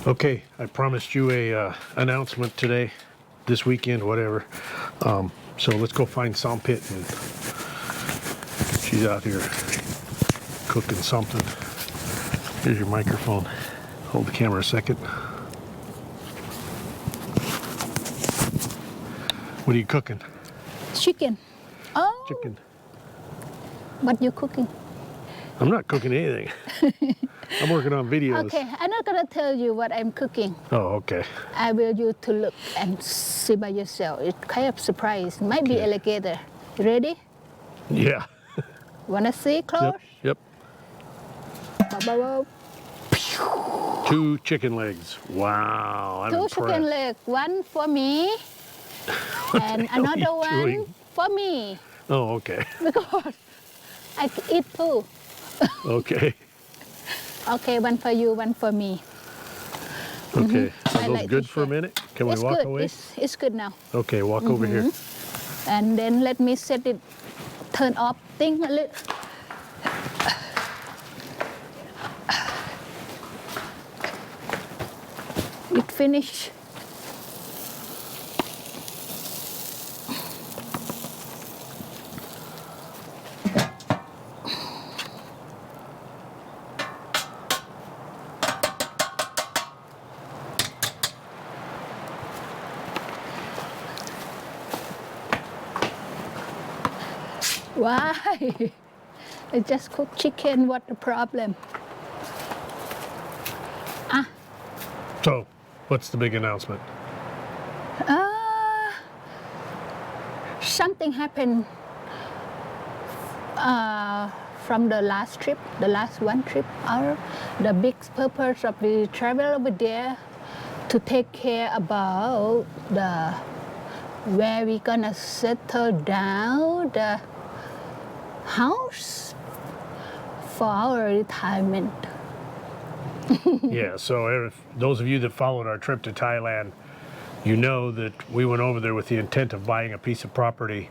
Okay, I promised you a announcement today, this weekend, whatever. So let's go find Pit, and she's out here cooking something. Here's your microphone. Hold the camera a second. What are you cooking? Chicken. Oh. Chicken. What you cooking? I'm not cooking anything. I'm working on videos. Okay, I'm not gonna tell you what I'm cooking. Oh, okay. I will you to look and see by yourself. It's kind of surprise. Might be alligator. You ready? Yeah. Wanna see close? Yep. Ba-ba-ba. 2 chicken legs. Wow. I'm 2 impressed. chicken legs. One for me, and another one doing? for me. Oh, okay. Because I eat too. Okay. Okay, one for you, one for me. Okay. I Are those like good this for a shape. minute? Can we It's walk good. away? It's good now. Okay, walk over here. And then let me set it, turn off thing a little. It finished. Why? I just cooked chicken. What the problem? So, what's the big announcement? Something happened from the last trip, the last one trip. The big purpose of the travel over there to take care about the where we gonna settle down the house for our retirement. Yeah, so if those of you that followed our trip to Thailand, you know that we went over there with the intent of buying a piece of property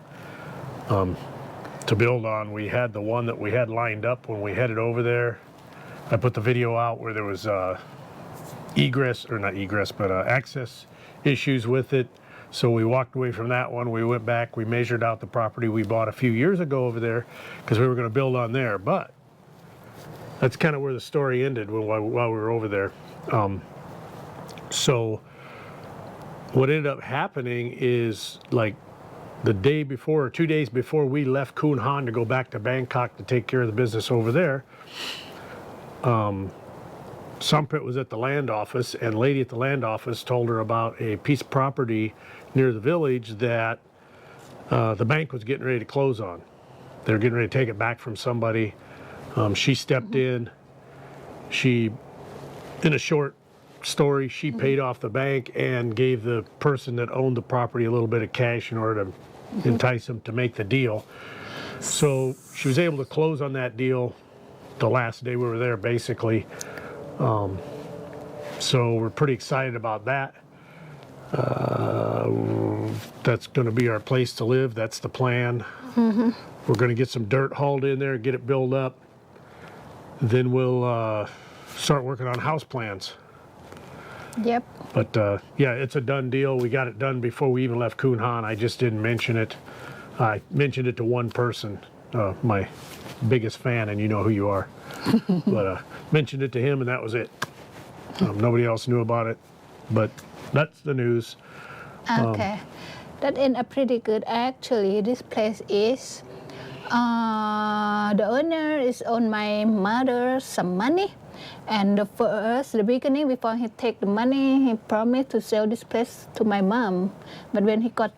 to build on. We had the one that we had lined up when we headed over there. I put the video out where there was access issues with it. So we walked away from that one. We went back, we measured out the property we bought a few years ago over there because we were going to build on there. But that's kind of where the story ended while we were over there. So what ended up happening is, like, the day before or 2 days before we left Khun Han to go back to Bangkok to take care of the business over there, Sumpit was at the land office, and a lady at the land office told her about a piece of property near the village that the bank was getting ready to close on. They were getting ready to take it back from somebody. She stepped in. She, in a short story, she paid off the bank and gave the person that owned the property a little bit of cash in order to entice them to make the deal. So she was able to close on that deal the last day we were there, basically. So we're pretty excited about that. That's going to be our place to live. That's the plan. We're going to get some dirt hauled in there, get it built up. Then we'll start working on house plans. Yep. But yeah, it's a done deal. We got it done before we even left Khun Han. I just didn't mention it. I mentioned it to one person, my biggest fan, and you know who you are. But mentioned it to him, and that was it. Nobody else knew about it. But that's the news. Okay. That ended up pretty good. Actually, this place is, the owner is on my mother some money. And first, the beginning, before he take the money, he promised to sell this place to my mom. But when he got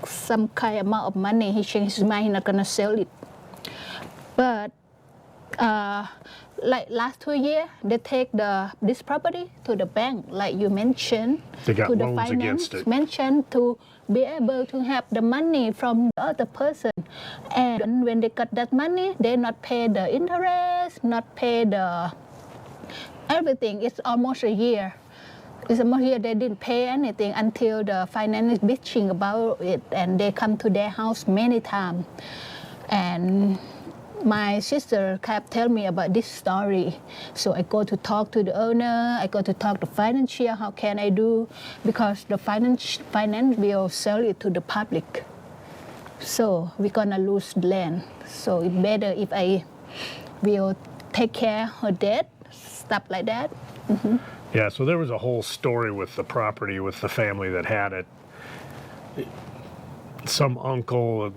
some kind of amount of money, he changed his mind, he's not gonna sell it. But like last 2 years, they take this property to the bank, like you mentioned. They got to the loans finance against it. mentioned to be able to have the money from the other person. And when they got that money, they not pay the interest, not pay the everything. It's almost a year. It's almost a year they didn't pay anything until the finance is bitching about it, and they come to their house many times. And my sister kept telling me about this story. So I go to talk to the owner, I go to talk to financier, how can I do? Because the finance will sell it to the public. So we're gonna lose land. So it's better if I will take care of her debt, stuff like that. Yeah, so there was a whole story with the property, with the family that had it. Some uncle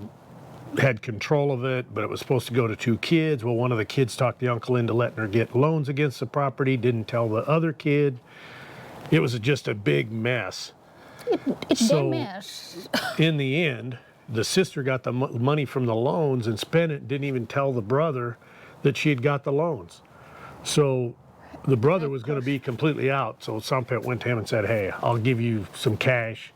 had control of it, but it was supposed to go to 2 kids. Well, one of the kids talked the uncle into letting her get loans against the property, didn't tell the other kid. It was just a big mess. It's So- a mess. In the end, the sister got the money from the loans and spent it, didn't even tell the brother that she had got the loans. So the brother was going to be completely out. So Sampet went to him and said, hey, I'll give you some cash.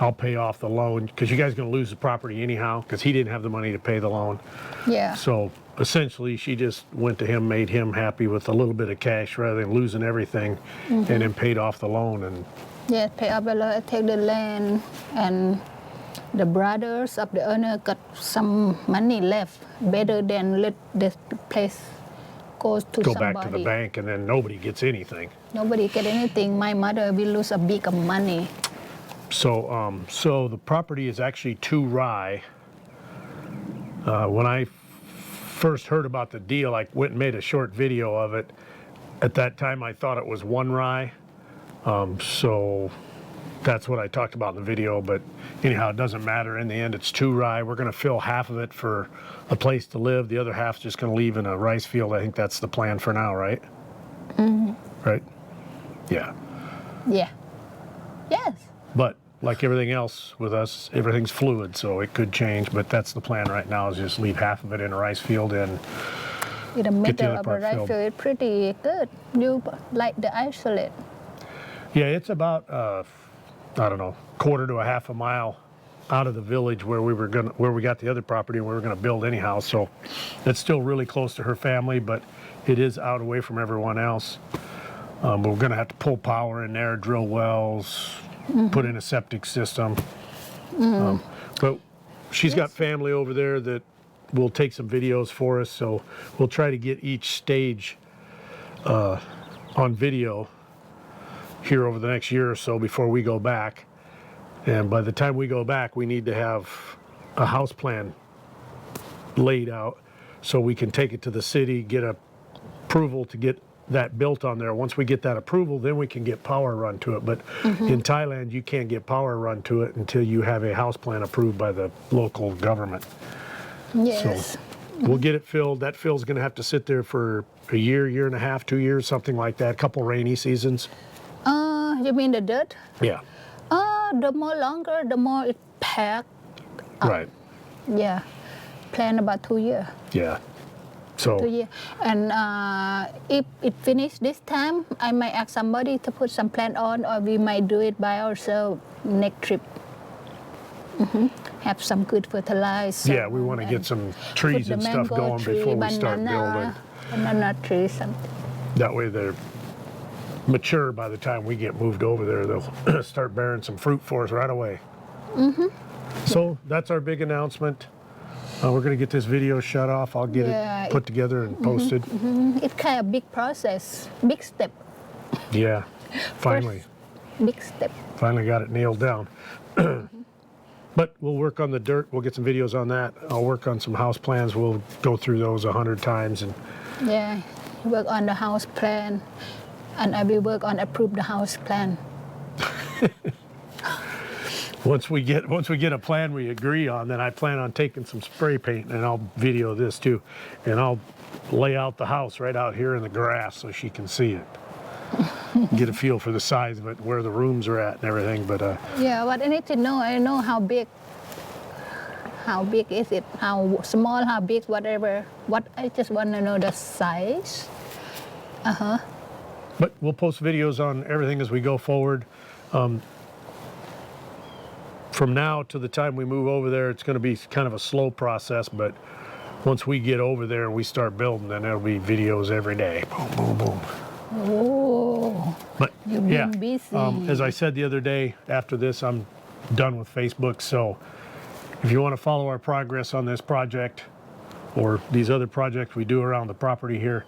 I'll pay off the loan because you guys are going to lose the property anyhow because he didn't have the money to pay the loan. Yeah. So essentially she just went to him, made him happy with a little bit of cash rather than losing everything, and then paid off the loan. And Yeah, pay off the loan, take the land, and the brothers of the owner got some money left. Better than let the place goes to go somebody. back to the bank and then nobody gets anything. Nobody get anything. My mother will lose a big of money. So the property is actually 2 rye. When I first heard about the deal, I went and made a short video of it. At that time, I thought it was 1 rye. So that's what I talked about in the video. But anyhow, it doesn't matter. In the end, it's 2 rye. We're going to fill half of it for a place to live. The other half's just going to leave in a rice field. I think that's the plan for now, right? Right? Yeah. Yeah. Yes. But like everything else with us, everything's fluid, so it could change. But that's the plan right now, is just leave half of it in a rice field and In the Get the middle other of the part rice filled. field, it's pretty good. You like the isolate. yeah, it's about I don't know, quarter to a half a mile out of the village where we got the other property and we were gonna build anyhow. So it's still really close to her family, but it is out away from everyone else. But we're gonna have to pull power in there, drill wells, put in a septic system. But she's got family over there that will take some videos for us, so we'll try to get each stage on video here over the next year or so before we go back. And by the time we go back, we need to have a house plan laid out so we can take it to the city, get approval to get that built on there. Once we get that approval, then we can get power run to it. But in Thailand, you can't get power run to it until you have a house plan approved by the local government. Yes. So we'll get it filled. That fill's going to have to sit there for a year, year and a half, 2 years, something like that. A couple rainy seasons. You mean the dirt? Yeah, The more longer, the more it packed. right. Yeah. Plan about 2 years. Yeah. So 2 years. And if it finish this time, I might ask somebody to put some plant on, or we might do it by ourselves next trip. Have some good fertilizer. yeah, we want to get some trees Put and the stuff mango going tree, before we start building. banana tree, something. That way they're mature by the time we get moved over there. They'll start bearing some fruit for us right away. So that's our big announcement. We're going to get this video shut off. I'll get Yeah, it put together and posted. It's kind of big process, big step, Yeah, finally. big step. Finally got it nailed down. But we'll work on the dirt. We'll get some videos on that. I'll work on some house plans. We'll go through those 100 times. And Yeah, work on the house plan, and I will work on approve the house plan. once we get a plan we agree on, then I plan on taking some spray paint, and I'll video this too. And I'll lay out the house right out here in the grass so she can see it. Get a feel for the size of it, where the rooms are at and everything. But Yeah, what I need to know, I know how big is it, how small, how big, whatever. What I just want to know the size. But we'll post videos on everything as we go forward. From now to the time we move over there, it's going to be kind of a slow process. But once we get over there and we start building, then there'll be videos every day. Boom, boom, boom. Oh, But you've yeah, been busy. as I said the other day, after this, I'm done with Facebook. So if you want to follow our progress on this project, or these other projects we do around the property here,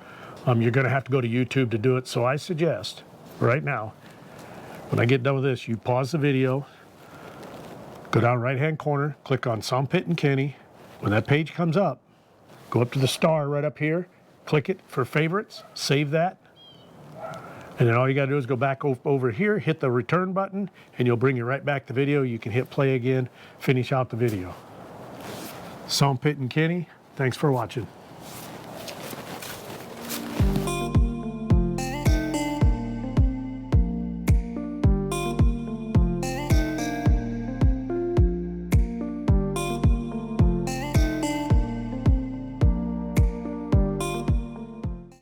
you're going to have to go to YouTube to do it. So I suggest right now, when I get done with this, you pause the video, go down right hand corner, click on Saw Pit and Kenny. When that page comes up, go up to the star right up here, click it for favorites, save that. And then all you got to do is go back over here, hit the return button, and you'll bring you right back to video. You can hit play again, finish out the video. Saw Pit and Kenny, thanks for watching.